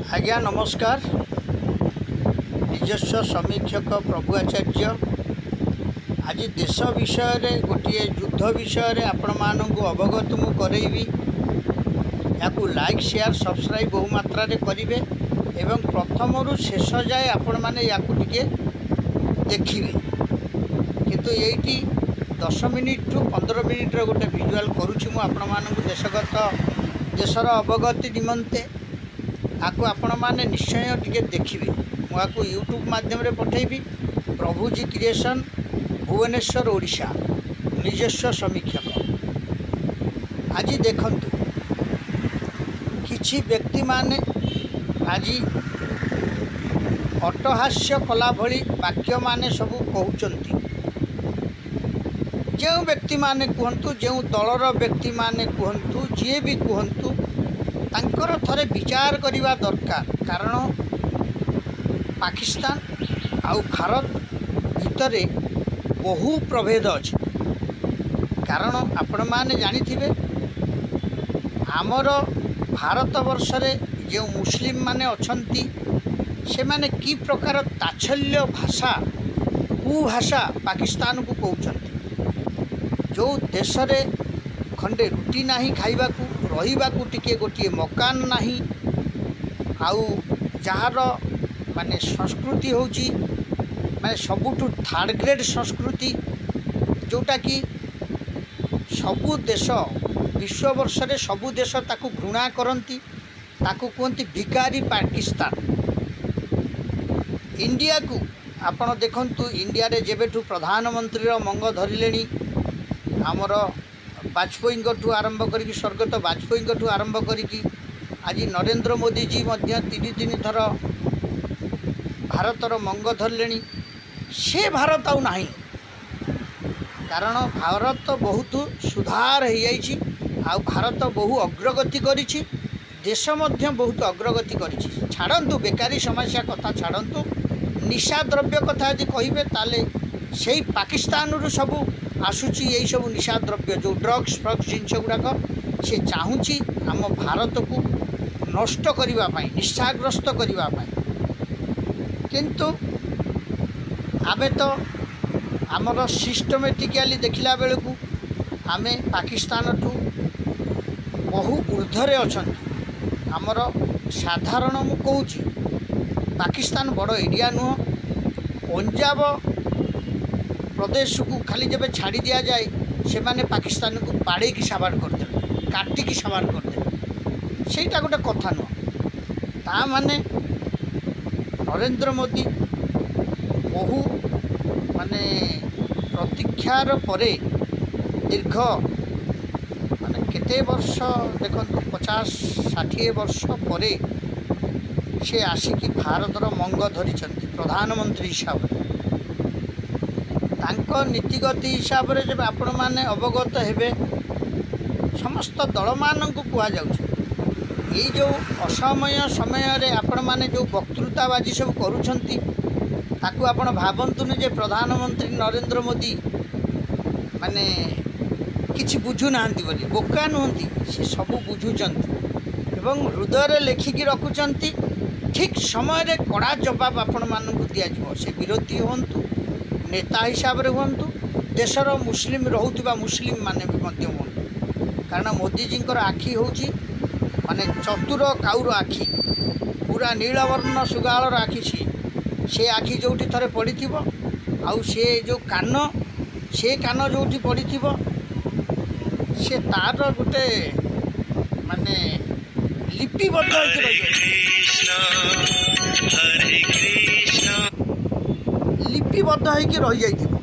आज्ञा नमस्कार। निजस्व समीक्षक प्रभु आचार्य आज देश विषय गोटे युद्ध विषय आपण मानक अवगत मु करैबी। या लाइक शेयर सब्सक्राइब बहु मात्रा रे करिवे एवं प्रथम रु शेष जाए आपण माने या टिके देखिए। किंतु एटी 10 मिनिट रु 15 मिनिट रे गोटे विजुअल करूछि मु आपण मानक देशगत देशर अवगति निमंते आपको आपण माने निश्चय टिके देखिए। मुझे यूट्यूब माध्यम रे पठेबी। प्रभुजी क्रिएशन भुवनेश्वर ओडिशा निजस्व समीक्षक। आज देखंतु किछि व्यक्ति माने आज अट्टहास्य कला भली वाक्य माने सबू कहउचंती। जो व्यक्ति माने कहतु जो दलर व्यक्ति माने कहतु जी भी कहतु तांकर थरे विचार करिवा दरकार। कारण पाकिस्तान आउ भारत भितरे बहु प्रभेद अच्छे। कारण आपण माने जानिथिबे आमर भारत वर्ष रे जो मुस्लिम माने अछंती से माने की प्रकार ताच्छल्य भाषा कुभाषा पाकिस्तान को कहउछंती। जो देश रे खंडे रुटी नाही खाइबा को रहिबा को टिके गोटे मकान नाही आउ जहार माने संस्कृति होची माने सबुठु थर्ड ग्रेड संस्कृति जोटा कि सबु देश विश्व वर्ष रे सबु देश ताकू घृणा करती। ताकू कहती भिकारी पाकिस्तान। इंडिया को आपण देखंतु इंडिया रे जेबेठु प्रधानमंत्री मंग धरिलेनी आमर वाजपेयी ठू आरंभ करी स्वर्गत वाजपेयी ठू आरंभ करी आज नरेंद्र मोदी जी मध्य तीन थर भारतर मंग धरले। से भारत आउ नहीं। कारण भारत बहुत सुधार हो जाइछि आउ भारत बहु अग्रगति करिछि। देश मध्य बहुत अग्रगति करिछि। छाड़न्तु बेकारी समस्या कथा छाड़न्तु निशा द्रव्य कथा यदि कहिबे ताले सेही पाकिस्तान रु सबू आसुची यही सब निशा द्रव्य जो ड्रग्स फ्रग्स जिनस गुड़ाक से चाहूँगी आम भारत को नष्ट करने निशाग्रस्त करने। किंतु आमे तो आमर सिस्टमेटिकली देखला बेलू आमे पाकिस्तान ठू बहु ऊर्धरे अच्छा। आमर साधारण मु कहूँ पाकिस्तान बड़ एरिया नुह। पंजाब प्रदेश को खाली जब छाड़ी दिया जाए से माने पाकिस्तान को बाड़े की सवार करदे काटिकी सवार करदे सेटा गोटे कथा नुह। ता माने नरेंद्र मोदी बहु माने प्रतीक्षार परे दीर्घ माने केते वर्ष देखो 50-60 वर्ष परे से आसिकी भारतर मंग धरिछंती प्रधानमंत्री हिसाब से। तांको नीतिगति हिसाब से जब आपण माने अवगत हेबे समस्त दल मानक कुआ जाउछ। ये जो असमय समय रे आपण माने जो वक्तृताबाजी सब करूछंती ताकू आपण भाबंतुनी जे प्रधानमंत्री नरेंद्र मोदी माने किछि बुझु नाहंती बोली बोका नुहंती। से सब बुझुचंती एवं हृदय रे लेखिकी रखुचंती। ठीक समय रे कड़ा जवाब आपण मानक दिया जिवो। से विरोधी होंतु नेता हिसाब से हूँ देशर मुस्लिम रोहुथिबा मुस्लिम माने भी मध्य हूँ। कारण मोदी जी आखि हूँ माने चतुर काउर आखि पूरा नीलवर्ण सुगालर आखि से आखि जो थे पड़ी आउ से जो कान जो पड़ी से तार गोटे माने लिपिबद्ध लिपिबद्ध होगी रही जाइथिबो।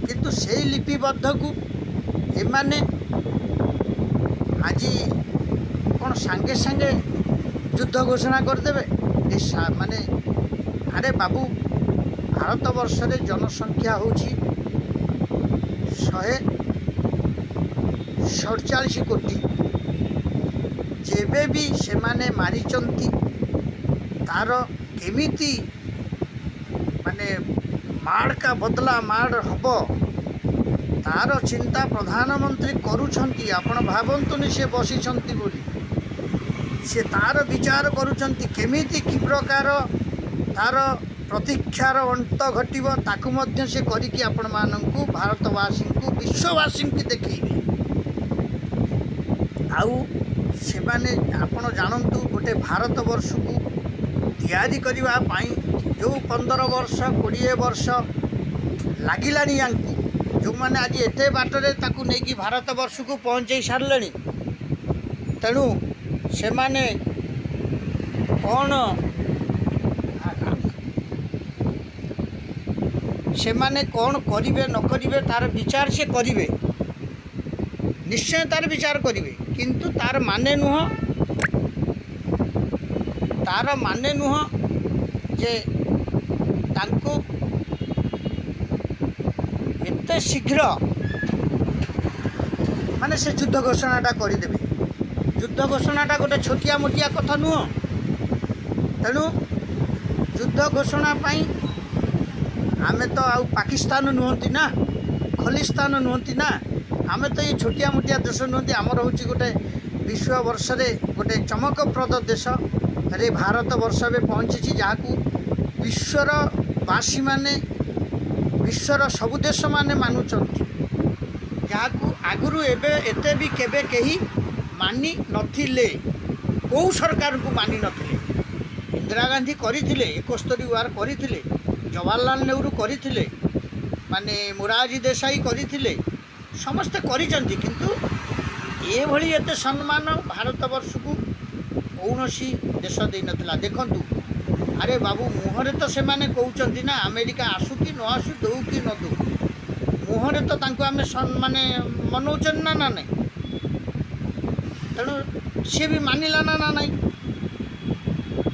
किंतु से लिपिबद्ध को एमाने आज कौन सांगे सांगे युद्ध घोषणा करदेवे। माने अरे बाबू भारत वर्ष रे जनसंख्या होची 147 कोटी। जेबे भी से माने मारिचंती तार केमिति माने माड़ का बदला माड़ हब तार चिंता प्रधानमंत्री करुछंती। आपण भावंतुनी से बसिछंती बोली से तार विचार करुचंती केमिति कि प्रकार तार प्रतीक्षार अंत घटिब ताकू मध्य से करिकी आपण माननकु भारतवासी को विश्ववासी की देखैबे। आउ से माने आपण जानतु गोटे भारत वर्ष को तैयारी करबा पाई जो 15 वर्ष 20 वर्ष लागिलानी यांकु जो माने आज एते बाटरे ताकू नेकी भारत वर्ष को पहुँचे सारलेनी तेणु से माने कौन से माने कौन करिवे न करिवे तार विचार से करिवे निश्चय तार विचार करिवे किंतु तार माने नुह जे तांको एते शीघ्र माने से युद्ध घोषणाटा करदेवे। युद्ध घोषणाटा गोटे छोटिया मोटिया कथा नुह तेणु युद्ध घोषणा पाई आमे तो आउ पाकिस्तान नुहंती ना खलिस्तान नुहंती ना आमे तो ये छोटिया मोटिया देश नुहंती आमर होची गोटे विश्व वर्ष रे गोटे चमकप्रद देश रे भारत वर्ष में पहुँची जहाँ विश्वर बासी माने विश्वर सबु देश माने मानुचंती जहाँ आगुरु एबे एते भी केबे कहीं मानी नथिले कौ सरकार को मानी नथिले। इंदिरा गांधी करथिले 71 वार करथिले जवाहरलाल नेहरू करथिले माने मोरारजी देसाई करथिले समस्ते करिचंती किंतु ए भली एते सम्मान भारत वर्ष को कौनसी देश दे नथिला। देखंतु अरे बाबू मुहरे तो से माने कहउचंती ना अमेरिका आसु कि न आसु दौ कि न दौ मुहरे तो तांको आमे माने मनौचन ना नहीं तेणु सी भी मानिला ना नहीं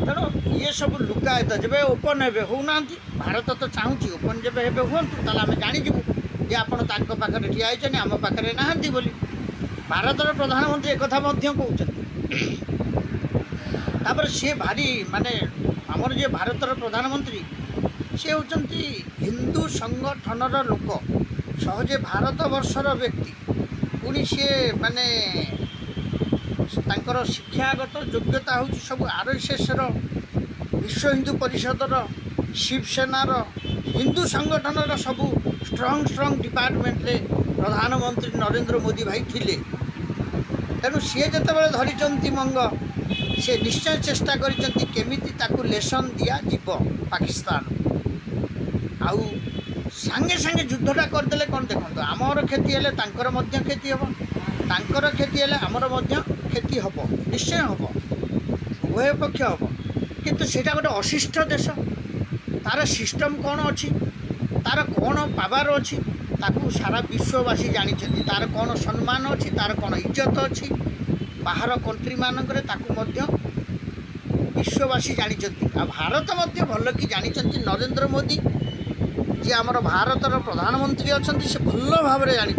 तेणु ये सब लुकायत जब ओपन हे होना भारत तो चाहूँगी ओपन जब हे हूँ ताल आम जाणीजु जे आपड़ पाखे ठिया होती आम पाखे नहांती बोली भारतर प्रधानमंत्री एक कहते तापर सी भारी माने आमर जे भारतर प्रधानमंत्री सी होती हिंदू संगठनर लोक सहजे भारत वर्षर व्यक्ति पुणी सी माने तांकर शिक्षागत योग्यता हूँ सब RSS विश्व हिंदू परिषदर शिवसेनार हिंदू संगठनर सबू स्ट्रंग डिपार्टमेंट रे प्रधानमंत्री नरेंद्र मोदी भाई थिले तेणु सी जिते धरी मंग से निश्चय चेष्टा करिसेंती केमिति ताकू लेसन दिया जीव पाकिस्तान आउ सांगे सांगे युद्धटा करदेले कौन देखो आमर क्षति हेले तांकर मध्य क्षति हम तांकर क्षति हेले आमर मध्य क्षति हम निश्चय हम उभय पक्ष हम किंतु सेटा गोटे अशिष्ट देश तार सिस्टम कौन अच्छी तार कौन पावर अच्छी ताकू सारा विश्ववासी जानी तार कौन सम्मान अच्छी तार कौन इज्जत अच्छी बाहर कंट्री मानक विश्ववासी जानी भारत मध्य भल कि जानी नरेंद्र मोदी जी आमर भारतर प्रधानमंत्री अच्छा से भल भाव जानी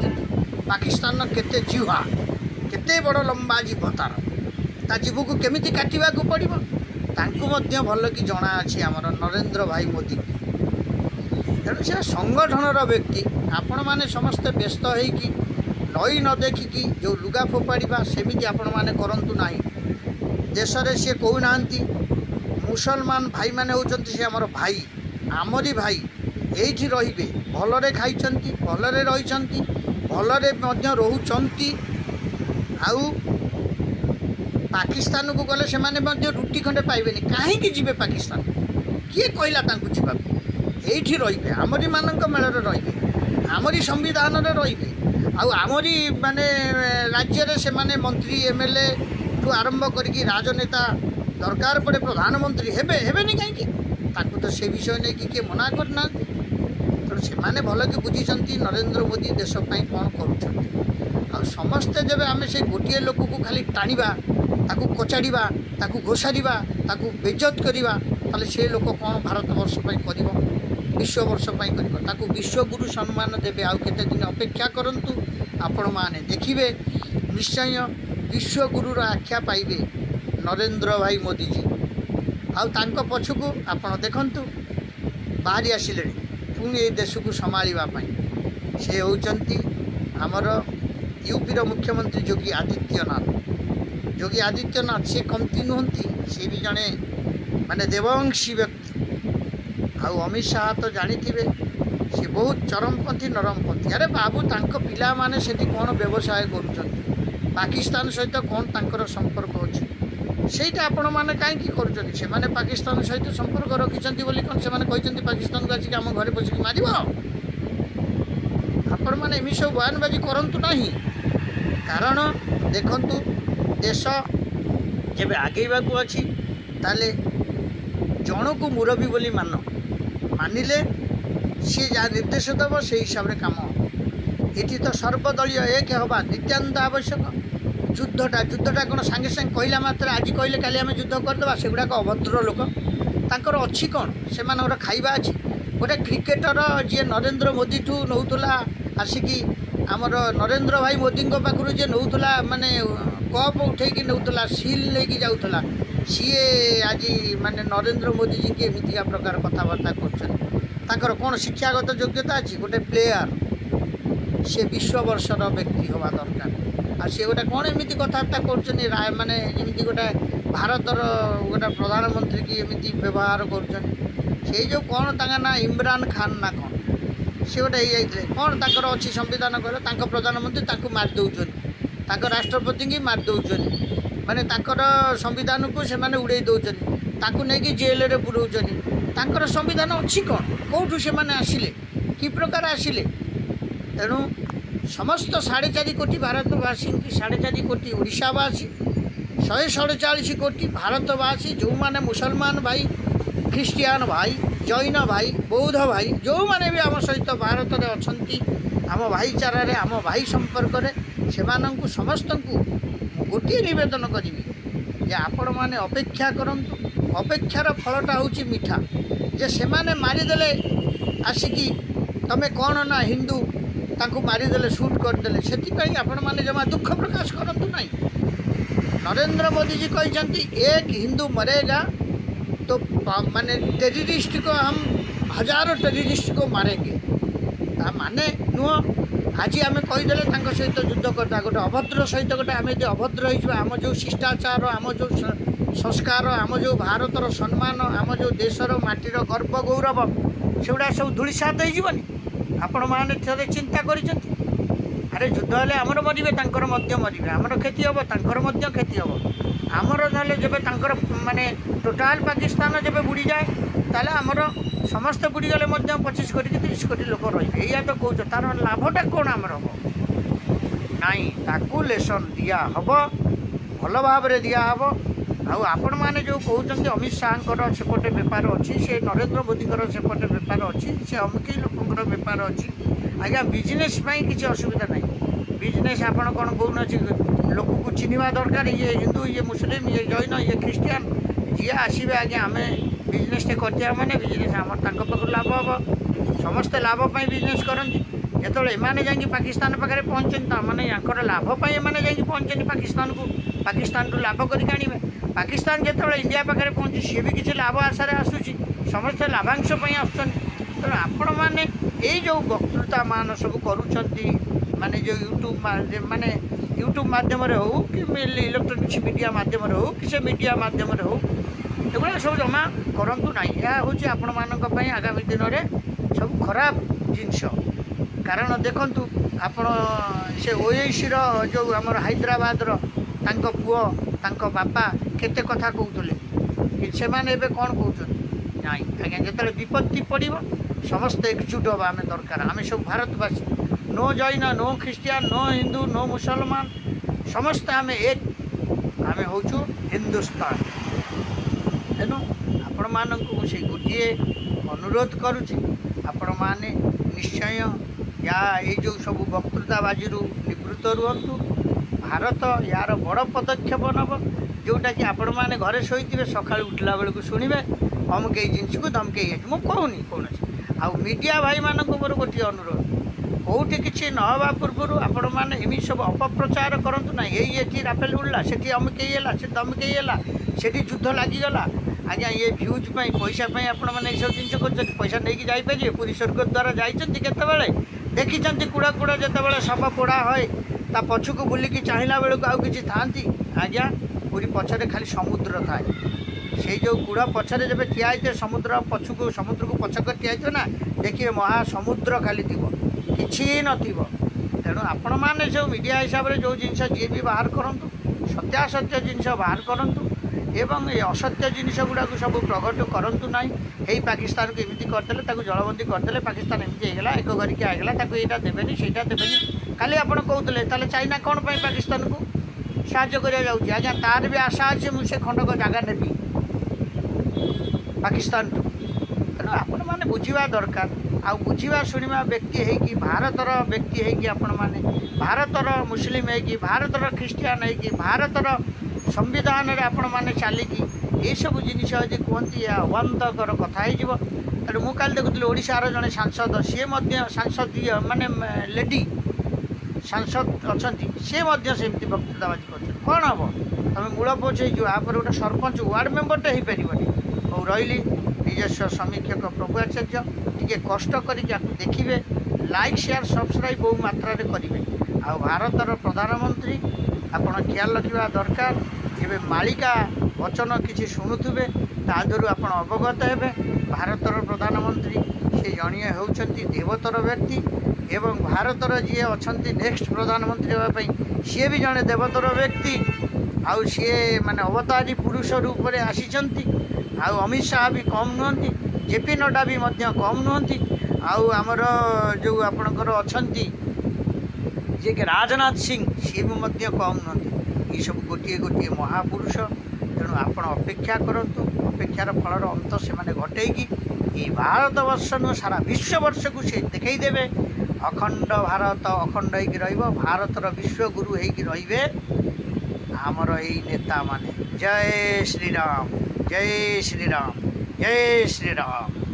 पाकिस्तान केते जीवा केते बड़ लंबा जीव तार जीव को केमिति काटिबा को पड़िबो तांकु मध्य भल कि जना अच्छी आमर नरेंद्र भाई मोदी तेणु से संगठनर व्यक्ति आपण माने समस्ते व्यस्त होइकी नई न देखिकी जो लुगा फोपाड़ा सेमिति आपण माने करंतु नाही देश रे से कहूना मुसलमान भाई माने होचंती से आमर भाई आमरी भाई एठी रहिबे भलरे खाइचंती भलरे रहिचंती भलरे मध्य रहउचंती आउ पाकिस्तान को गले से माने मध्य रुटी खंडे पाइबेनी काहेकि जीवे पाकिस्तान किए कहला तांकु जीवा एठी रहिबे आमरी मानक मेଳରେ रहिबे आमरी संविधान रे रहिबे आउ आमरी माने राज्य रे से माने मंत्री MLA ठू आरंभ करके राजनेता दरकार पड़े प्रधानमंत्री हेबे हेबेनी काहेकि ताकु तो से विषय नहीं कि किए मना करना तेणु से माने भल कि बुझीचंती नरेंद्र मोदी देश पाई कौन करुछंती आ समस्ते जब आम से गोटे लोक को खाली टाणीबा ताकू कचाड़ा ताकू घोषाड़ा ताकू बेइज्जत करवा ताले से लोक कौन भारत वर्ष कर विश्व वर्ष कर विश्वगुरु सम्मान देवे आउ केते दिन अपेक्षा करंतु आपण माने देखिबे निश्चय विश्वगुरुर आख्या पाइबे नरेंद्र भाई मोदी जी आउ पछकू आपण देखंतु बाहरी आसिले पुणी ए देश को संभाळा से होचंती आमर यूपीर मुख्यमंत्री योगी आदित्यनाथ योगी आदित्यनाथ से कमती नुहति सी भी जड़े माने देवंशी व्यक्ति। आउ अमित शाह तो जानी सी बहुत चरमपंथी नरमपंथी। अरे बाबू तांको पिला माने सेठी कौन व्यवसाय करुछंती पाकिस्तान सहित कौन तांकर संपर्क अच्छी ସେଇଟା ଆପଣମାନେ କାହିଁକି କରୁଛନ୍ତି? ସେମାନେ ପାକିସ୍ତାନ ସହିତ ସମ୍ପର୍କ ରଖିଛନ୍ତି ବୋଲି କ'ଣ ସେମାନେ କହିଛନ୍ତି ପାକିସ୍ତାନକୁ ଆସିକି ଆମ ଘରେ ବସିକି ମାରିବ? ଆପଣମାନେ ଏମିତି ସବୁ ବୟାନବାଜି କରନ୍ତୁ ନାହିଁ। କାରଣ ଦେଖନ୍ତୁ ଦେଶ ଯେବେ ଆଗେଇବାକୁ ଅଛି ତାହେଲେ ଜଣକୁ ମୁରବୀ ବୋଲି ମାନିଲେ ସିଏ ଯାହା ନିର୍ଦ୍ଦେଶ ଦେବ ସେଇ ହିସାବରେ କାମ ହେବ। ଏଠି ତ ସର୍ବଦଳୀୟ ଏକ ହେବା ନିତ୍ୟାନ୍ତ ଆବଶ୍ୟକ। ଯୁଦ୍ଧଟା କ'ଣ ସାଙ୍ଗେ ସାଙ୍ଗେ କହିଲା ମାତ୍ର ଆଜି କହିଲେ କାଲି ଆମେ ଯୁଦ୍ଧ କରିଦେବା? ସେଗୁଡ଼ାକ ଅଭଦ୍ର ଲୋକ। ତାଙ୍କର ଅଛି କ'ଣ? ସେମାନଙ୍କର ଖାଇବା ଅଛି। ଗୋଟେ କ୍ରିକେଟର ଯିଏ ନରେନ୍ଦ୍ର ମୋଦିଠୁ ନେଉଥିଲା ଆସିକି ଆମର ନରେନ୍ଦ୍ର ଭାଇ ମୋଦିଙ୍କ ପାଖରୁ ଯିଏ ନେଉଥିଲା ମାନେ କପ୍ ଉଠେଇକି ନେଉଥିଲା ସିଲ୍ ନେଇକି ଯାଉଥିଲା ସିଏ ଆଜି ମାନେ ନରେନ୍ଦ୍ର ମୋଦିଜୀକି ଏମିତିକା ପ୍ରକାର କଥାବାର୍ତ୍ତା କରୁଛନ୍ତି। ତାଙ୍କର କ'ଣ ଶିକ୍ଷାଗତ ଯୋଗ୍ୟତା ଅଛି? ଗୋଟେ ପ୍ଲେୟାର ସେ ବିଶ୍ୱବର୍ଷର ବ୍ୟକ୍ତି ହେବା ଦରକାର। ଆଉ ସେ ଗୋଟେ କ'ଣ ଏମିତି କଥାବାର୍ତ୍ତା କରୁଛନ୍ତି ମାନେ ଯେମିତି ଗୋଟେ ଭାରତର ଗୋଟେ ପ୍ରଧାନମନ୍ତ୍ରୀ କି ଏମିତି ବ୍ୟବହାର କରୁଛନ୍ତି। ସେଇ ଯେଉଁ କ'ଣ ତାଙ୍କ ନାଁ ଇମ୍ରାନ ଖାନ୍ ନା କ'ଣ ସେ ଗୋଟେ ହେଇଯାଇଥିଲେ। କ'ଣ ତାଙ୍କର ଅଛି ସମ୍ବିଧାନ କହିଲେ? ତାଙ୍କ ପ୍ରଧାନମନ୍ତ୍ରୀ ତାଙ୍କୁ ମାରି ଦେଉଛନ୍ତି, ତାଙ୍କ ରାଷ୍ଟ୍ରପତିଙ୍କୁ ମାରି ଦେଉଛନ୍ତି, ମାନେ ତାଙ୍କର ସମ୍ବିଧାନକୁ ସେମାନେ ଉଡ଼େଇ ଦେଉଛନ୍ତି, ତାଙ୍କୁ ନେଇକି ଜେଲରେ ପୁରଉଛନ୍ତି। ତାଙ୍କର ସମ୍ବିଧାନ ଅଛି କ'ଣ? କେଉଁଠୁ ସେମାନେ ଆସିଲେ? କି ପ୍ରକାର ଆସିଲେ? ତେଣୁ समस्त 4.5 कोटी भारतवासी 4.5 कोटी ओडिशावासी 147 कोटी भारतवासी जो माने मुसलमान भाई ख्रीस्टियान भाई जैन भाई बौद्ध भाई जो माने भी आम सहित भारत में अच्छा आम भाईचारे आम भाई संपर्क से समस्त को गोटे नवेदन करी जे आपण मैंने अपेक्षा करंतु। अपेक्षार फलटा हूँ मीठा जे से माने मारिदेले आसिकी तमें कौन ना हिंदू तांको मारिदेले शूट करदेले से आपण मैंने जमा दुख प्रकाश करंतु नहीं। नरेंद्र मोदी जी कहते एक हिंदू मरेगा तो माने टेररिस्ट को हम हजारों टेररिस्ट को मारेंगे माने नुह। आज आम कहीदेले सहित युद्ध करता गोटे अभद्र सहित गोटे आम जो अभद्र होम जो शिष्टाचार आम जो संस्कार आम जो भारतर सम्मान आम जो देशर माटीर गर्व गौरव सेगुड़ा सब धूलिसात होनी। आपण मैंने थे चिंता कर अरे युद्ध हेल्ले आमर मरवे तांकर मरवे आमर क्षति हम तांकर क्षति हम आमर ना जब माने टोटाल पाकिस्तान जब बुड़ी जाए ताले आमर समस्त बुड़ी गले 25 कोटी 30 कोटी लोक रही या तो कौच तार लाभटा कौन आमर हम नाई ताकू लेसन दिया हम भल भाव दिया हम। आपण मैंने जो कहते अमित शाह सेपटे बेपार अच्छी से नरेंद्र मोदी सेपटे बेपार अच्छी से अमुक लोकर बेपार अच्छी आज्ञा बिजनेस किसी असुविधा ना। बिजनेस आपड़ कौन कहना लोक को चिन्हवा दरकार ये हिंदू ये मुस्लिम ये जैन ये ख्रीस्टियान जी आसवे आज्ञा आम बिजनेस करते मैंने बिजनेस आम पाख लाभ हम समस्ते लाभपाई बिजनेस करती जो एने जा पाकिस्तान पाखे पहुँचते मैंने यहाँ लाभपाई एने जा पहुँचते पाकिस्तान टू लाभ करके आणवे। पाकिस्तान जो इंडिया पाखे पहुँची सी भी किसी लाभ आशार आसूसी समस्ते लाभांश आसुँच। तेणु आपण मैंने ये जो वक्तृता मान सब करुँच माने जो यूट्यूब माने यूट्यूब माध्यम हो कि इलेक्ट्रोनिक्स मीडिया माध्यम हो कि से मीडिया माध्यम हो एगुड़ा सब जमा करूँ ना। यह हूँ आपण मानी आगामी दिन में सब खराब जिनस कारण देखु आपण से ओएसी जो आम हैदराबाद पुओ बापा केते कथा कहते कि से मैंने कौन कहते ना आज्ञा जो विपत्ति पड़ो समस्त एकजुट हाँ आम दरकार आम सब भारतवासी नो जैन नो ख्रीस्टियान नो हिंदू नो मुसलमान समस्त आम एक आम हूँ हिंदुस्तान। तेणु आपण मानक से गोटे अनुरोध करुँच आपण मैंने निश्चय या ये जो सब वक्तृताबाजी निवृत्त रुहतु। भारत यार बड़ पदक्षेप नब जोटा कि आपण मैंने घरे शोथे सका उठला बेलू शुणे अमुक जिनस को धमकई मुझे कहूनी कौन आउ मीडिया भाई मानक मोर गोटे अनुरोध कौटी किसी नवा पूर्व आपण मैंने एम सब अपप्रचार करूँ ना ये राफेल उड़ला से अमुकईला से धमकईला से युद्ध लगिगला आज्ञा ये भ्यूज पैसा आपण मैंने सब जिन कर पैसा नहीं जापर पुरी स्वर्ग द्वारा जाते देखी कूड़ा कूड़ा जो शव पोड़ा हुए ता पछकू बुलिकी चाहिला बेलू आउ किछि थांती आज्ञा पूरी पछरे खाली समुद्र थाए से जो कूड़ पछरे जब ठिया होते समुद्र पछकू समुद्र को पछक ठिया होते ना देखिए महासमुद्र खाली थी कि नथिबो। तेणु आपण मैंने जो मीडिया हिसाब से जो जिनस जी भी बाहर करूँ सत्यासत्य जिनस बाहर करूँ एवं ये असत्य जिनस गुड़ा सब प्रकट करूँ ना यही पाकिस्तान को एमती करदे जलबंदी करदे पाकिस्तान एमती होगा एक करके आगला यहाँ देवेनि सहीटा देवेनि खाली आपड़ कहते तेल चाइना कौन पर पाकिस्तान को साहाय्य कर आज्ञा तार भी आशा अच्छे मुझे खंडक जगह नेबी पाकिस्तान तेणु आपण मैंने बुझा दरकार आ बुझा शुणा व्यक्ति है भारतर व्यक्ति है आपण मैंने भारतर मुस्लिम है भारतर ख्रीस्टियान है भारतर संविधान में आपण मैंने चलिकी ये सब जिनस यदि कहती अवान्तकर कथा हो तेणु मुझे काली देखुली ओडार जड़े सांसद सी सांसद माने लेडी सांसद अच्छा सी सेमती वक्तृताबाजी कर कौन हम तुम मूल पोच होपर गोटे सरपंच वार्ड मेम्बरटे हो पार और रही निजस्व समीक्षक प्रभु आचार्य टी कष्ट कर देखिए लाइक शेयर सब्सक्राइब बहु मात्रा करेंगे आ भारतर प्रधानमंत्री आपड़ ख्याल रखा दरकार एवं मालिका वचन किसी शुणुवे तादर आप अवगत हे भारतर प्रधानमंत्री से जड़िए होती देवतर व्यक्ति एवं भारतर जी अच्छा नेक्स्ट प्रधानमंत्री होगापी सी भी जड़े देवतर व्यक्ति आउ सी माने अवतारी पुरुष रूप में आसीचंती आउ अमित शाह भी कम नुहति जेपी नड्डा भी कम नुहति आउ आमर जो आपणकर अच्छा जी कि राजनाथ सिंह सी भी कम नुहति ये सब गोटे गोटे महापुरुष तेणु आपण अपेक्षा करतु अपेक्षार फलर अंत से मैंने घटेगी ये भारत वर्ष नु सारा विश्ववर्ष को से देखईदेवे अखंड भारत अखंड हो भारतर विश्वगुरु हो आमर यही नेता माने। जय श्रीराम जय श्रीराम जय श्रीराम।